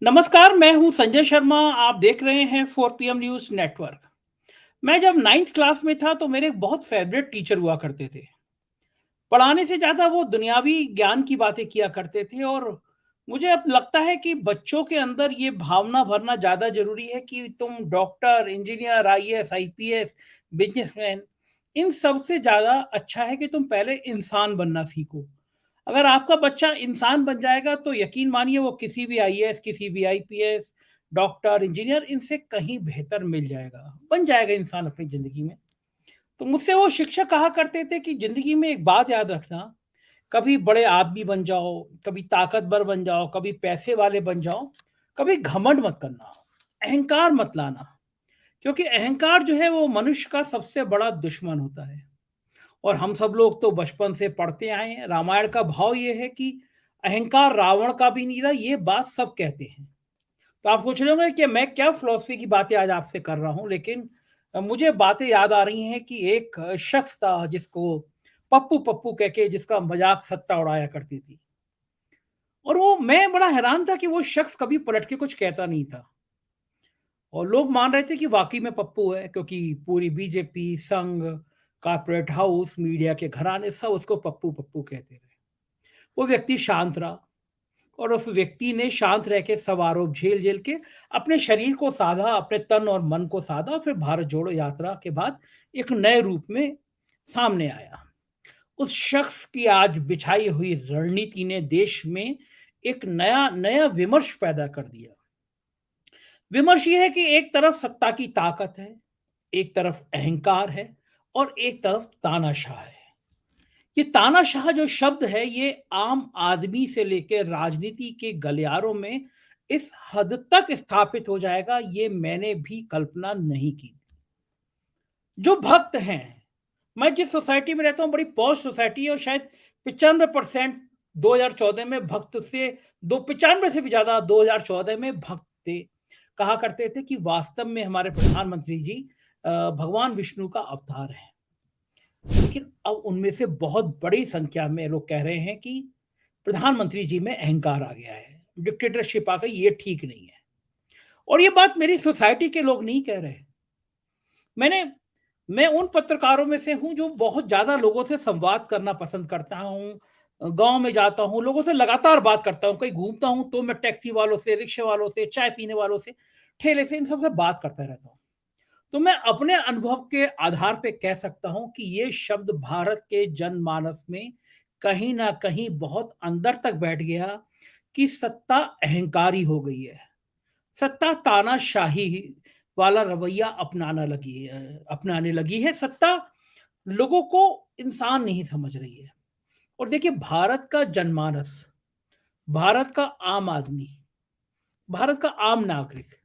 नमस्कार, मैं हूं संजय शर्मा। आप देख रहे हैं 4 PM न्यूज़ नेटवर्क। मैं जब 9th क्लास में था तो मेरे एक बहुत फेवरेट टीचर हुआ करते थे। पढ़ाने से ज़्यादा वो दुनियावी ज्ञान की बातें किया करते थे और मुझे अब लगता है कि बच्चों के अंदर ये भावना भरना ज़्यादा ज़रूरी है कि तुम doctor, engineer, IAS, IPS, businessman, इन सब से ज़्यादा अच्छा है कि तुम पहले इंसान बनना सीखो। अगर आपका बच्चा इंसान बन जाएगा तो यकीन मानिए वो किसी भी आईएएस, किसी भी आईपीएस, डॉक्टर, इंजीनियर इनसे कहीं बेहतर मिल जाएगा, बन जाएगा इंसान अपनी ज़िंदगी में। तो मुझसे वो शिक्षक कहा करते थे कि ज़िंदगी में एक बात याद रखना, कभी बड़े आदमी बन जाओ, कभी ताकतवर बन जाओ, कभी पैसे वाले बन जाओ, कभी घमंड मत करना, अहंकार मत लाना, क्योंकि अहंकार जो है वो मनुष्य का सबसे बड़ा दुश्मन होता है। और हम सब लोग तो बचपन से पढ़ते आए हैं, रामायण का भाव ये है कि अहंकार रावण का भी नहीं था, ये बात सब कहते हैं। तो आप सोच रहे होंगे कि मैं क्या फिलॉसफी की बातें आज आपसे कर रहा हूँ, लेकिन मुझे बातें याद आ रही हैं कि एक शख्स था जिसको पप्पू पप्पू कह के जिसका मजाक सत्ता उड़ाया करती थी। और वो मैं बड़ा हैरान था कि वो शख्स कभी पलट के कुछ कहता नहीं था और लोग मान रहे थे कि वाकई में पप्पू है, क्योंकि पूरी बीजेपी, संघ, कॉर्पोरेट हाउस, मीडिया के घराने सब उसको पप्पू पप्पू कहते रहे। वो व्यक्ति शांत रहा और उस व्यक्ति ने शांत रह के सब आरोप झेल झेल के अपने शरीर को साधा, अपने तन और मन को साधा और फिर भारत जोड़ो यात्रा के बाद एक नए रूप में सामने आया। उस शख्स की आज बिछाई हुई रणनीति ने देश में एक नया नया विमर्श पैदा कर दिया। विमर्श ये है कि एक तरफ सत्ता की ताकत है, एक तरफ अहंकार है और एक तरफ तानाशाह है। ये तानाशाह जो शब्द है ये आम आदमी से लेकर राजनीति के गलियारों में इस हद तक स्थापित हो जाएगा, ये मैंने भी कल्पना नहीं की। जो भक्त हैं, मैं जिस सोसाइटी में रहता हूँ बड़ी पॉश सोसाइटी है और शायद 95% 2014 में भक्त से दो 95 से भी ज्यादा 2014 में भक्त थे। कहा करते थे कि वास्तव में हमारे प्रधानमंत्री जी भगवान विष्णु का अवतार है। लेकिन अब उनमें से बहुत बड़ी संख्या में लोग कह रहे हैं कि प्रधानमंत्री जी में अहंकार आ गया है, डिक्टेटरशिप आ गई, ये ठीक नहीं है। और ये बात मेरी सोसाइटी के लोग नहीं कह रहे। मैंने मैं उन पत्रकारों में से हूं जो बहुत ज्यादा लोगों से संवाद करना पसंद करता हूं, गांव में जाता हूं, लोगों से लगातार बात करता हूं, कहीं घूमता हूं तो मैं टैक्सी वालों से, रिक्शे वालों से, चाय पीने वालों से, ठेले से, इन सबसे बात करता रहता हूं। तो मैं अपने अनुभव के आधार पे कह सकता हूं कि ये शब्द भारत के जनमानस में कहीं ना कहीं बहुत अंदर तक बैठ गया कि सत्ता अहंकारी हो गई है। सत्ता तानाशाही वाला रवैया अपनाने लगी है। सत्ता लोगों को इंसान नहीं समझ रही है। और देखिए, भारत का जनमानस, भारत का आम आदमी, भारत का आम नागरिक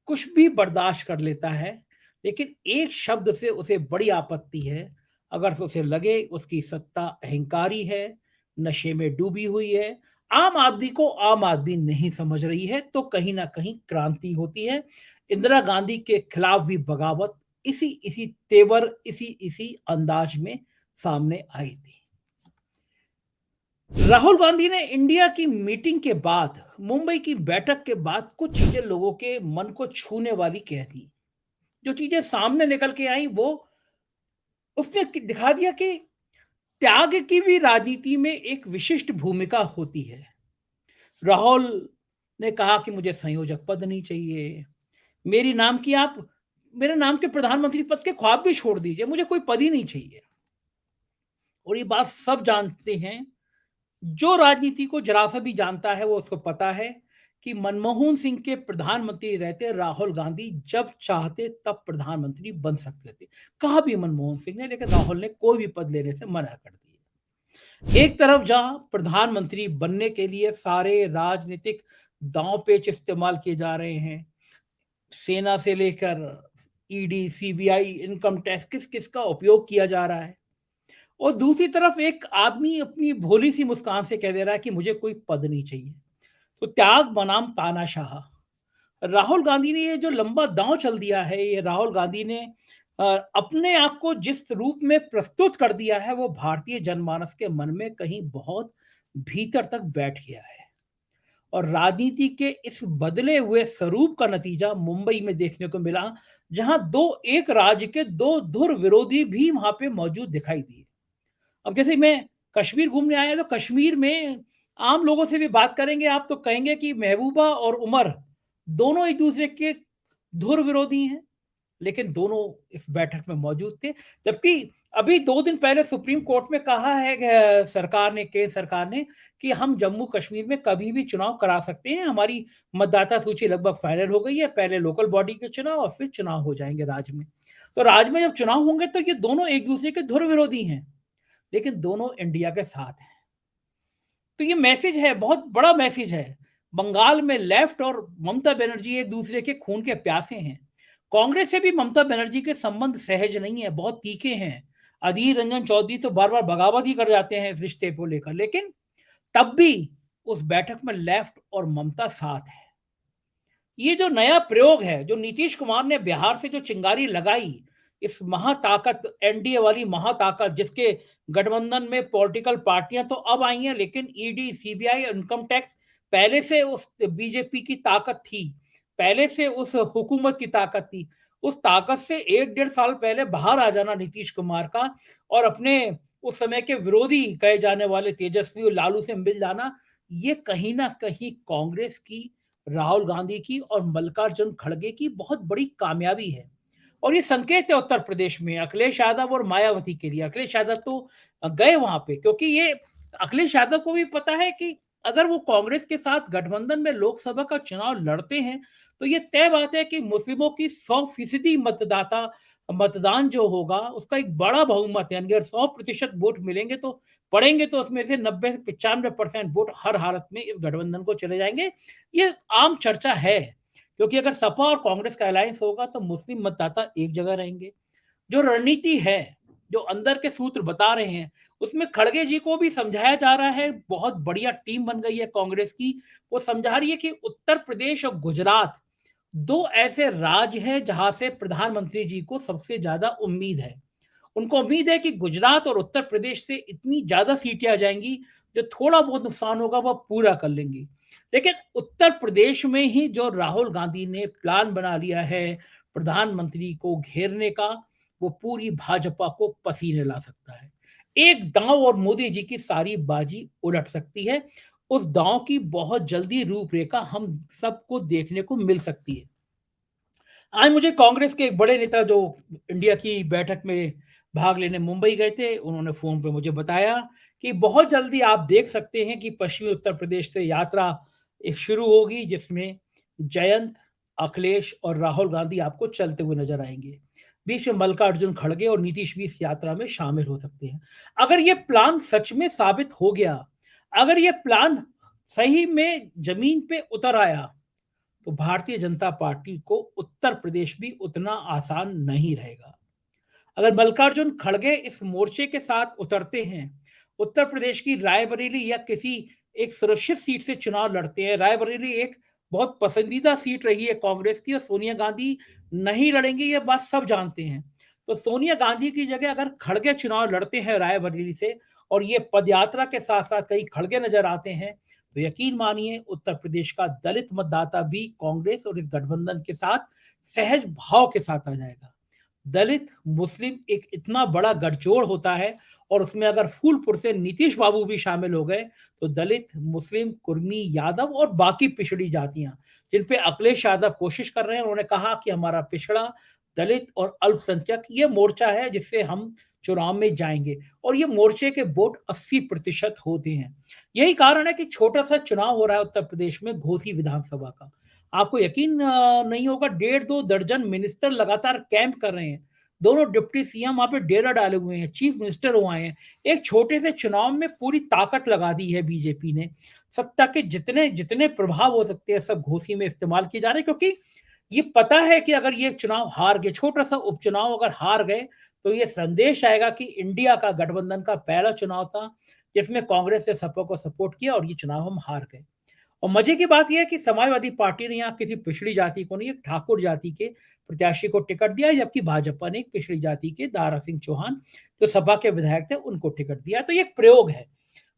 कुछ भी बर्दाश्त कर लेता है, लेकिन एक शब्द से उसे बड़ी आपत्ति है। अगर से उसे लगे उसकी सत्ता अहंकारी है, नशे में डूबी हुई है, आम आदमी को आम आदमी नहीं समझ रही है, तो कहीं ना कहीं क्रांति होती है। इंदिरा गांधी के खिलाफ भी बगावत इसी इसी तेवर, इसी इसी अंदाज में सामने आई थी। राहुल गांधी ने इंडिया की मीटिंग के बाद, मुंबई की बैठक के बाद कुछ चीजें लोगों के मन को छूने वाली कह दी। जो चीजें सामने निकल के आई वो उसने दिखा दिया कि त्याग की भी राजनीति में एक विशिष्ट भूमिका होती है। राहुल ने कहा कि मुझे संयोजक पद नहीं चाहिए, मेरी नाम की आप मेरे नाम के प्रधानमंत्री पद के ख्वाब भी छोड़ दीजिए, मुझे कोई पद ही नहीं चाहिए। और ये बात सब जानते हैं। जो राजनीति को जरा सा भी जानता है वो उसको पता है कि मनमोहन सिंह के प्रधानमंत्री रहते राहुल गांधी जब चाहते तब प्रधानमंत्री बन सकते थे। कहा भी मनमोहन सिंह ने, लेकिन राहुल ने कोई भी पद लेने से मना कर दिया। एक तरफ जहां प्रधानमंत्री बनने के लिए सारे राजनीतिक दांव पेच इस्तेमाल किए जा रहे हैं, सेना से लेकर ईडी, सीबीआई, इनकम टैक्स, किस किस का उपयोग किया जा रहा है, और दूसरी तरफ एक आदमी अपनी भोली सी मुस्कान से कह दे रहा है कि मुझे कोई पद नहीं चाहिए। तो त्याग बनाम तानाशाह, राहुल गांधी ने ये जो लंबा दांव चल दिया है, ये राहुल गांधी ने अ, अपने आप को जिस रूप में प्रस्तुत कर दिया है वो भारतीय जनमानस के मन में कहीं बहुत भीतर तक बैठ गया है। और राजनीति के इस बदले हुए स्वरूप का नतीजा मुंबई में देखने को मिला, जहां दो एक राज्य के दो धुर विरोधी भी वहां पे मौजूद दिखाई दिए। अब जैसे मैं कश्मीर घूमने आया तो कश्मीर में आम लोगों से भी बात करेंगे आप तो कहेंगे कि महबूबा और उमर दोनों एक दूसरे के धुर विरोधी हैं, लेकिन दोनों इस बैठक में मौजूद थे। जबकि अभी 2 दिन पहले सुप्रीम कोर्ट में कहा है सरकार ने, केंद्र सरकार ने, कि हम जम्मू कश्मीर में कभी भी चुनाव करा सकते हैं। हमारी मतदाता सूची लगभग फाइनल हो गई है। पहले लोकल बॉडी के चुनाव और फिर चुनाव हो जाएंगे राज्य में। तो राज्य में जब चुनाव होंगे तो ये दोनों एक दूसरे के धुर विरोधी हैं, लेकिन दोनों इंडिया के साथ हैं। तो ये मैसेज है, बहुत बड़ा मैसेज है। बंगाल में लेफ्ट और ममता बनर्जी एक दूसरे के खून के प्यासे हैं। कांग्रेस से भी ममता बनर्जी के संबंध सहज नहीं है, बहुत तीखे हैं। अधीर रंजन चौधरी तो बार बार बगावत ही कर जाते हैं इस रिश्ते को लेकर, लेकिन तब भी उस बैठक में लेफ्ट और ममता साथ है। ये जो नया प्रयोग है, जो नीतीश कुमार ने बिहार से जो चिंगारी लगाई, इस महाताकत, एनडीए वाली महाताकत, जिसके गठबंधन में पॉलिटिकल पार्टियां तो अब आई हैं, लेकिन ईडी, सीबीआई, इनकम टैक्स पहले से उस बीजेपी की ताकत थी, पहले से उस हुकूमत की ताकत थी। उस ताकत से 1 डेढ़ साल पहले बाहर आ जाना नीतीश कुमार का, और अपने उस समय के विरोधी कहे जाने वाले तेजस्वी और लालू से मिल जाना, ये कहीं ना कहीं कांग्रेस की, राहुल गांधी की और मल्लिकार्जुन खड़गे की बहुत बड़ी कामयाबी है। और ये संकेत है उत्तर प्रदेश में अखिलेश यादव और मायावती के लिए। अखिलेश यादव तो गए वहां पे, क्योंकि ये अखिलेश यादव को भी पता है कि अगर वो कांग्रेस के साथ गठबंधन में लोकसभा का चुनाव लड़ते हैं तो ये तय बात है कि मुस्लिमों की 100% मतदाता मतदान जो होगा उसका एक बड़ा बहुमत है, यानी अगर 100% वोट मिलेंगे तो पड़ेंगे तो उसमें से 90 से 95% वोट हर हालत में इस गठबंधन को चले जाएंगे। ये आम चर्चा है, क्योंकि अगर सपा और कांग्रेस का अलायंस होगा तो मुस्लिम मतदाता एक जगह रहेंगे। जो रणनीति है, जो अंदर के सूत्र बता रहे हैं, उसमें खड़गे जी को भी समझाया जा रहा है। बहुत बढ़िया टीम बन गई है कांग्रेस की। वो समझा रही है कि उत्तर प्रदेश और गुजरात दो ऐसे राज्य हैं जहां से प्रधानमंत्री जी को सबसे ज्यादा उम्मीद है। उनको उम्मीद है कि गुजरात और उत्तर प्रदेश से इतनी ज्यादा सीटें आ जाएंगी, जो थोड़ा बहुत नुकसान होगा वह पूरा कर लेंगी। लेकिन उत्तर प्रदेश में ही जो राहुल गांधी ने प्लान बना लिया है प्रधानमंत्री को घेरने का, वो पूरी भाजपा को पसीने ला सकता है। एक दांव और मोदी जी की सारी बाजी उलट सकती है। उस दांव की बहुत जल्दी रूपरेखा हम सबको देखने को मिल सकती है। आज मुझे कांग्रेस के एक बड़े नेता जो इंडिया की बैठक में भाग लेने मुंबई गए थे, उन्होंने फोन पे मुझे बताया कि बहुत जल्दी आप देख सकते हैं कि पश्चिमी उत्तर प्रदेश से यात्रा एक शुरू होगी, जिसमें जयंत, अखिलेश और राहुल गांधी आपको चलते हुए नजर आएंगे। बीच में मल्लिकार्जुन खड़गे और नीतीश भी इस यात्रा में शामिल हो सकते हैं। अगर ये प्लान सच में साबित हो गया, अगर ये प्लान सही में जमीन पे उतर आया, तो भारतीय जनता पार्टी को उत्तर प्रदेश भी उतना आसान नहीं रहेगा। अगर मल्लिकार्जुन खड़गे इस मोर्चे के साथ उतरते हैं, उत्तर प्रदेश की रायबरेली या किसी एक सुरक्षित सीट से चुनाव लड़ते हैं, रायबरेली एक बहुत पसंदीदा सीट रही है कांग्रेस की और सोनिया गांधी नहीं लड़ेंगी, ये बात सब जानते हैं। तो सोनिया गांधी की जगह अगर खड़गे चुनाव लड़ते हैं रायबरेली से, और ये पदयात्रा के साथ साथ कहीं खड़गे नजर आते हैं, तो यकीन मानिए उत्तर प्रदेश का दलित मतदाता भी कांग्रेस और इस गठबंधन के साथ सहज भाव के साथ आ जाएगा। दलित मुस्लिम एक इतना बड़ा गठजोड़ होता है, और उसमें अगर फूलपुर से नीतीश बाबू भी शामिल हो गए तो दलित, मुस्लिम, कुर्मी, यादव और बाकी पिछड़ी जातियां, जिन पे अखिलेश यादव कोशिश कर रहे हैं, उन्होंने कहा कि हमारा पिछड़ा, दलित और अल्पसंख्यक ये मोर्चा है जिससे हम चुनाव में जाएंगे, और ये मोर्चे के वोट 80% होते हैं। यही कारण है कि छोटा सा चुनाव हो रहा है उत्तर प्रदेश में, घोसी विधानसभा का। आपको यकीन नहीं होगा, 1.5-2 दर्जन मिनिस्टर लगातार कैंप कर रहे हैं। दोनों डिप्टी सीएम वहां पे डेरा डाले हुए हैं, चीफ मिनिस्टर वहां हैं। एक छोटे से चुनाव में पूरी ताकत लगा दी है बीजेपी ने। सत्ता के जितने जितने प्रभाव हो सकते हैं सब घोसी में इस्तेमाल किए जा रहे हैं, क्योंकि ये पता है कि अगर ये चुनाव हार गए, छोटा सा उपचुनाव अगर हार गए, तो ये संदेश आएगा कि इंडिया का गठबंधन का पहला चुनाव था जिसमें कांग्रेस ने सपा को सपोर्ट किया और ये चुनाव हम हार गए। और मजे की बात यह है कि समाजवादी पार्टी ने यहाँ किसी पिछड़ी जाति को नहीं, एक ठाकुर जाति के प्रत्याशी को टिकट दिया, जबकि भाजपा ने एक पिछड़ी जाति के दारा सिंह चौहान जो सपा के विधायक थे उनको टिकट दिया। तो ये एक प्रयोग है।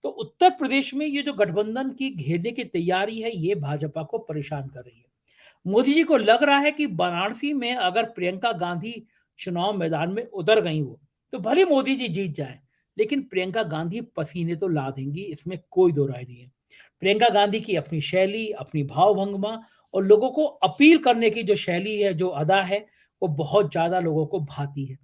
तो उत्तर प्रदेश में ये जो गठबंधन की घेरने की तैयारी है, ये भाजपा को परेशान कर रही है। मोदी जी को लग रहा है कि वाराणसी में अगर प्रियंका गांधी चुनाव मैदान में उतर गई हो, तो भले मोदी जी जीत जाए, लेकिन प्रियंका गांधी पसीने तो ला देंगी, इसमें कोई दो राय नहीं है। प्रियंका गांधी की अपनी शैली, अपनी भाव-भंगिमा और लोगों को अपील करने की जो शैली है, जो अदा है, वो बहुत ज़्यादा लोगों को भाती है।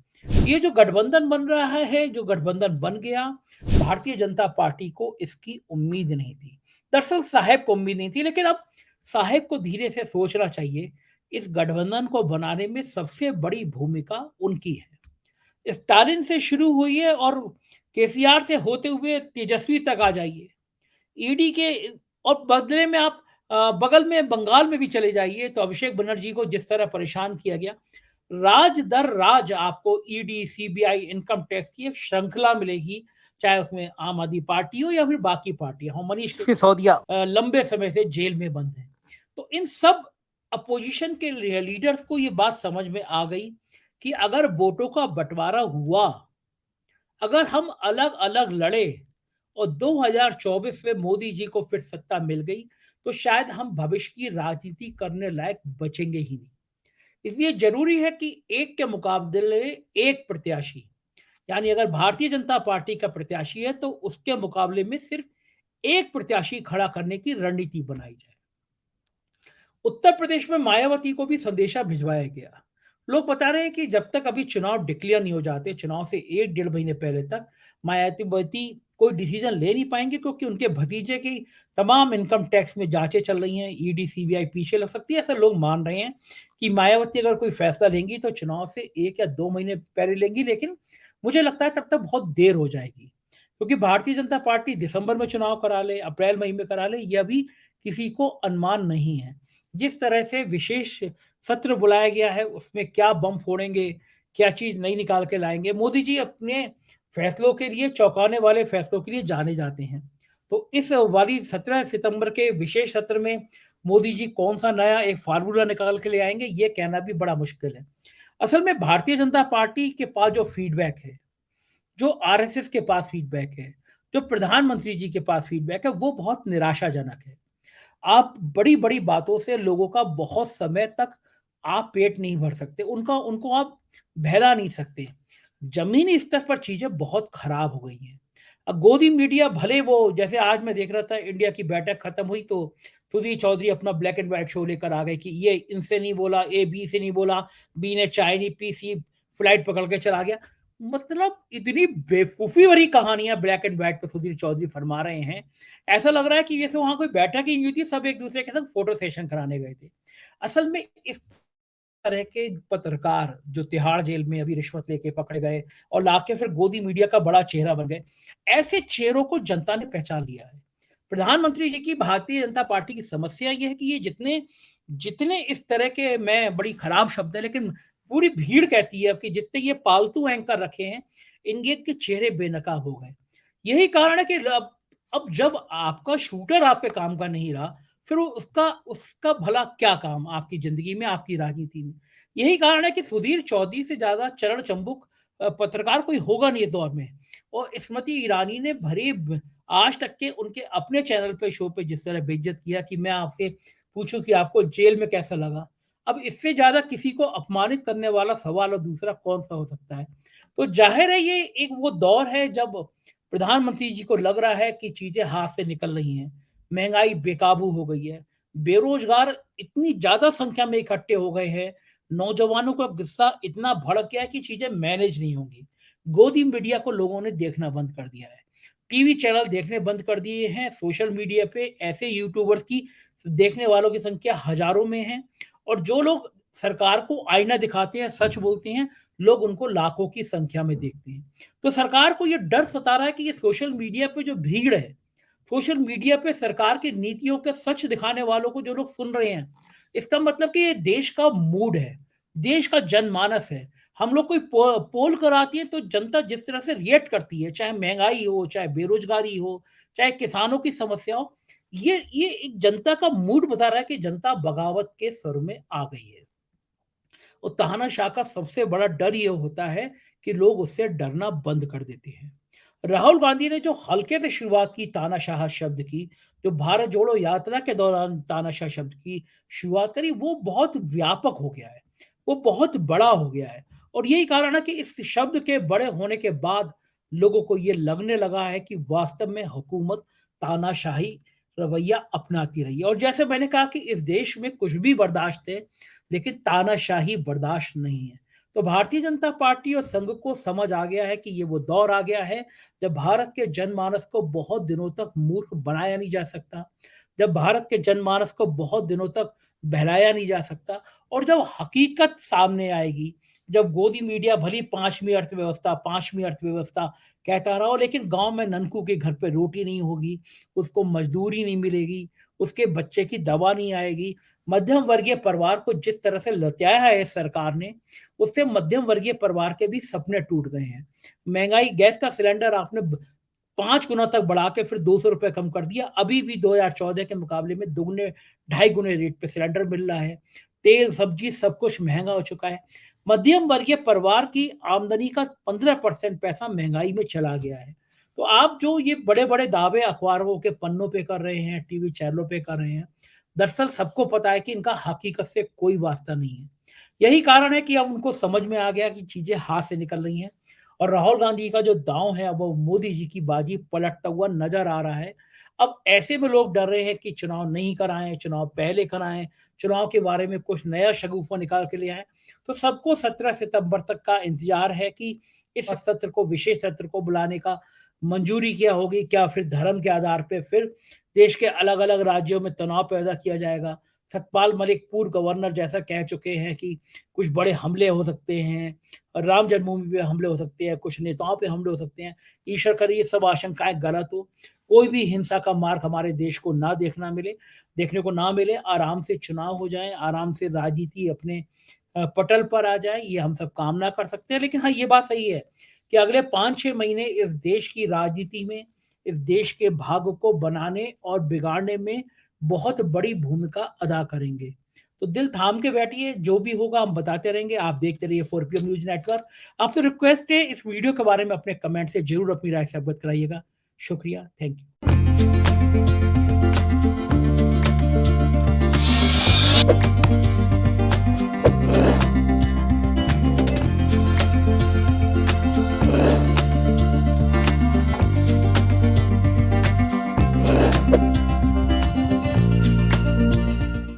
ये जो गठबंधन बन रहा है, जो गठबंधन बन गया, भारतीय जनता पार्टी को इसकी उम्मीद नहीं थी। दरअसल साहब को उम्मीद नहीं थी, लेकिन अब साहब को धीरे से सोचना चाहिए। इस गठबंधन को बनाने में सबसे बड़ी भूमिका उनकी है। स्टालिन से शुरू हुई है और केसीआर से होते हुए तेजस्वी तक आ जाइए। ईडी के और बदले में आप बगल में बंगाल में भी चले जाइए, तो अभिषेक बनर्जी को जिस तरह परेशान किया गया, राज दर राज आपको ईडी, सीबीआई, इनकम टैक्स की एक श्रृंखला मिलेगी, चाहे उसमें आम आदमी पार्टी हो या फिर बाकी पार्टियां हो। मनीष सिसोदिया लंबे समय से जेल में बंद हैं। तो इन सब अपोजिशन के लीडर्स को ये बात समझ में आ गई कि अगर वोटों का बंटवारा हुआ, अगर हम अलग-अलग लड़े और 2024 में मोदी जी को फिर सत्ता मिल गई, तो शायद हम भविष्य की राजनीति करने लायक बचेंगे ही नहीं। इसलिए ज़रूरी है कि एक के मुकाबले एक प्रत्याशी, यानी अगर भारतीय जनता पार्टी का प्रत्याशी है, तो उसके मुकाबले में सिर्फ एक प्रत्याशी खड़ा करने की रणनीति बनाई जाए। उत्तर प्रदेश में मायावती को भी संदेशा भिजवाया गया। लोग बता रहे हैं कि जब तक अभी चुनाव डिक्लेयर नहीं हो जाते, चुनाव से 1 डेढ़ महीने पहले तक मायावती कोई डिसीजन ले नहीं पाएँगे, क्योंकि उनके भतीजे की तमाम इनकम टैक्स में जाँचें चल रही हैं, ईडी, सीबीआई पीछे लग सकती है, ऐसा लोग मान रहे हैं कि मायावती अगर कोई फैसला लेंगी तो चुनाव से 1 या 2 महीने पहले लेंगी, लेकिन मुझे लगता है तब तक बहुत देर हो जाएगी। क्योंकि भारतीय जनता पार्टी दिसंबर में चुनाव करा ले, अप्रैल मई में करा ले, ये अभी किसी को अनुमान नहीं है। जिस तरह से विशेष सत्र बुलाया गया है, उसमें क्या बम फोड़ेंगे, क्या चीज़ नई निकाल के लाएँगे। मोदी जी अपने फैसलों के लिए, चौंकाने वाले फैसलों के लिए जाने जाते हैं। तो इस वाली 17 सितंबर के विशेष सत्र में मोदी जी कौन-सा नया एक फ़ॉर्मूला निकाल के ले आएँगे, ये कहना भी बड़ा मुश्किल है। असल में भारतीय जनता पार्टी के पास जो फीडबैक है, जो आरएसएस के पास फीडबैक है, जो प्रधानमंत्री जी के पास फीडबैक है, वो बहुत निराशाजनक है। आप बड़ी-बड़ी बातों से लोगों का बहुत समय तक आप पेट नहीं भर सकते, उनका उनको आप बहला नहीं सकते। ज़मीनी स्तर पर चीज़ें बहुत खराब हो गई हैं। गोदी मीडिया भले वो, जैसे आज मैं देख रहा था इंडिया की बैठक खत्म हुई तो सुधीर चौधरी अपना ब्लैक एंड व्हाइट शो लेकर आ गए कि ये इनसे नहीं बोला, ए बी से नहीं बोला, बी ने चाय नहीं पी, सी फ्लाइट पकड़ के चला गया। मतलब इतनी बेवकूफ़ी भरी कहानियाँ ब्लैक एंड व्हाइट पे सुधीर चौधरी फरमा रहे हैं। ऐसा लग रहा है कि जैसे वहाँ कोई बैठक ही नहीं हुई थी, सब एक-दूसरे के साथ फ़ोटो सेशन कराने गए थे। असल में इस तरह के पत्रकार जो तिहाड़ जेल में अभी रिश्वत लेके पकड़े गए और लाके फिर गोदी मीडिया का बड़ा चेहरा बन गए, ऐसे चेहरों को जनता ने पहचान लिया है। प्रधानमंत्री जी की भारतीय जनता पार्टी की समस्या ये है कि ये जितने जितने इस तरह के, मैं बड़ी खराब शब्द है लेकिन पूरी भीड़ कहती है कि जितने ये पालतू एंकर रखे हैं, इनके के चेहरे बेनकाब हो गए। यही कारण है कि अब जब आपका शूटर आपके काम का नहीं रहा, फिर वो उसका उसका भला क्या काम आपकी ज़िंदगी में, आपकी राजनीति में। यही कारण है कि सुधीर चौधरी से ज़्यादा चरण चंबुक पत्रकार कोई होगा नहीं इस दौर में। और स्मृति ईरानी ने भरे ब आज तक के उनके अपने चैनल पे, शो पे जिस तरह बेइज़्ज़त किया कि मैं आपसे पूछूँ कि आपको जेल में कैसा लगा? अब इससे ज़्यादा किसी को अपमानित करने वाला सवाल और दूसरा कौन-सा हो सकता है? तो ज़ाहिर है ये एक वो दौर है जब प्रधानमंत्री जी को लग रहा है कि चीज़ें हाथ से निकल रही हैं, महँगाई बेकाबू हो गई है, बेरोज़गार इतनी ज़्यादा संख्या में इकट्ठे हो गए हैं, नौजवानों का गुस्सा इतना भड़क गया है कि चीज़ें मैनेज नहीं होंगी। गोदी मीडिया को लोगों ने देखना बंद कर दिया है। टीवी चैनल देखने बंद कर दिए हैं, सोशल मीडिया पे ऐसे यूट्यूबर्स की देखने वालों की संख्या हज़ारों में है और जो लोग सरकार को आईना दिखाते हैं, सच बोलते हैं, लोग उनको लाखों की संख्या में देखते हैं। तो सरकार को ये डर सता रहा है कि ये सोशल मीडिया पे जो भीड़ है, सोशल मीडिया पे सरकार की नीतियों के सच दिखाने वालों को जो लोग सुन रहे हैं, इसका मतलब कि ये देश का मूड है, देश का जनमानस है। हम लोग कोई पोल कराती है तो जनता जिस तरह से रिएक्ट करती है, चाहे महँगाई हो, चाहे बेरोज़गारी हो, चाहे किसानों की समस्या हो, ये एक जनता का मूड बता रहा है कि जनता बगावत के स्वर में आ गई है। और तानाशाह का सबसे बड़ा डर ये होता है कि लोग उससे डरना बंद कर देते हैं। राहुल गांधी ने जो हल्के से शुरुआत की तानाशाह शब्द की, जो भारत जोड़ो यात्रा के दौरान तानाशाह शब्द की शुरुआत करी, वो बहुत व्यापक हो गया है, वो बहुत बड़ा हो गया है। और यही कारण है कि इस शब्द के बड़े होने के बाद लोगों को ये लगने लगा है कि वास्तव में हुकूमत तानाशाही रवैया अपनाती रही है। और जैसे मैंने कहा कि इस देश में कुछ भी बर्दाश्त है, लेकिन तानाशाही बर्दाश्त नहीं है। तो भारतीय जनता पार्टी और संघ को समझ आ गया है कि ये वो दौर आ गया है जब भारत के जनमानस को बहुत दिनों तक मूर्ख बनाया नहीं जा सकता, जब भारत के जनमानस को बहुत दिनों तक बहलाया नहीं जा सकता, और जब हकीकत सामने आएगी, जब गोदी मीडिया भली पांचवी अर्थव्यवस्था कहता रहा हो, लेकिन गांव में ननकू के घर पे रोटी नहीं होगी, उसको मजदूरी नहीं मिलेगी, उसके बच्चे की दवा नहीं आएगी। मध्यम वर्गीय परिवार को जिस तरह से लुटाया है इस सरकार ने, उससे मध्यम वर्गीय परिवार के भी सपने टूट गए हैं। महंगाई, गैस का सिलेंडर आपने 5 गुना तक बढ़ा के फिर 200 रुपए कम कर दिया। अभी भी 2014 के मुकाबले में दुगने, ढाई गुने रेट पे सिलेंडर मिल रहा है। तेल, सब्जी सब कुछ महँगा हो चुका है। मध्यम वर्गीय परिवार की आमदनी का 15% पैसा महँगाई में चला गया है। तो आप जो ये बड़े-बड़े दावे अखबारों के पन्नों पे कर रहे हैं, टीवी चैनलों पे कर रहे हैं, दरअसल सबको पता है कि इनका हकीकत से कोई वास्ता नहीं है। यही कारण है कि अब उनको समझ में आ गया कि चीज़ें हाथ से निकल रही हैं, और राहुल गांधी का जो दांव है, अब वो मोदी जी की बाजी पलटता हुआ नज़र आ रहा है। अब ऐसे में लोग डर रहे हैं कि चुनाव नहीं कराएँ, चुनाव पहले कराएँ, चुनाव के बारे में कुछ नया शगुफ़ा निकाल के ले आएँ। तो सबको 17 सितंबर तक का इंतज़ार है कि इस सत्र को, विशेष सत्र को बुलाने का मंजूरी क्या होगी? क्या फिर धर्म के आधार पे फिर देश के अलग-अलग राज्यों में तनाव पैदा किया जाएगा? सतपाल मलिक पूर्व गवर्नर जैसा कह चुके हैं कि कुछ बड़े हमले हो सकते हैं, राम जन्मभूमि पे हमले हो सकते हैं, कुछ नेताओं पे हमले हो सकते हैं। ईश्वर करे ये सब आशंकाएँ गलत हो। कोई भी हिंसा का मार्ग हमारे देश को ना देखने को ना मिले। आराम से चुनाव हो जाएँ, आराम से राजनीति अपने पटल पर आ जाए, ये हम सब कामना कर सकते हैं। लेकिन हाँ, ये बात सही है कि अगले 5-6 महीने इस देश की राजनीति में, इस देश के भाग्य को बनाने और बिगाड़ने में बहुत बड़ी भूमिका अदा करेंगे। तो दिल थाम के बैठिए, जो भी होगा हम बताते रहेंगे। आप देखते रहिए 4PM न्यूज़ नेटवर्क। आपसे रिक्वेस्ट है, इस वीडियो के बारे में अपने कमेंट से ज़रूर अपनी राय से अवगत कराइएगा। शुक्रिया, थैंक यू।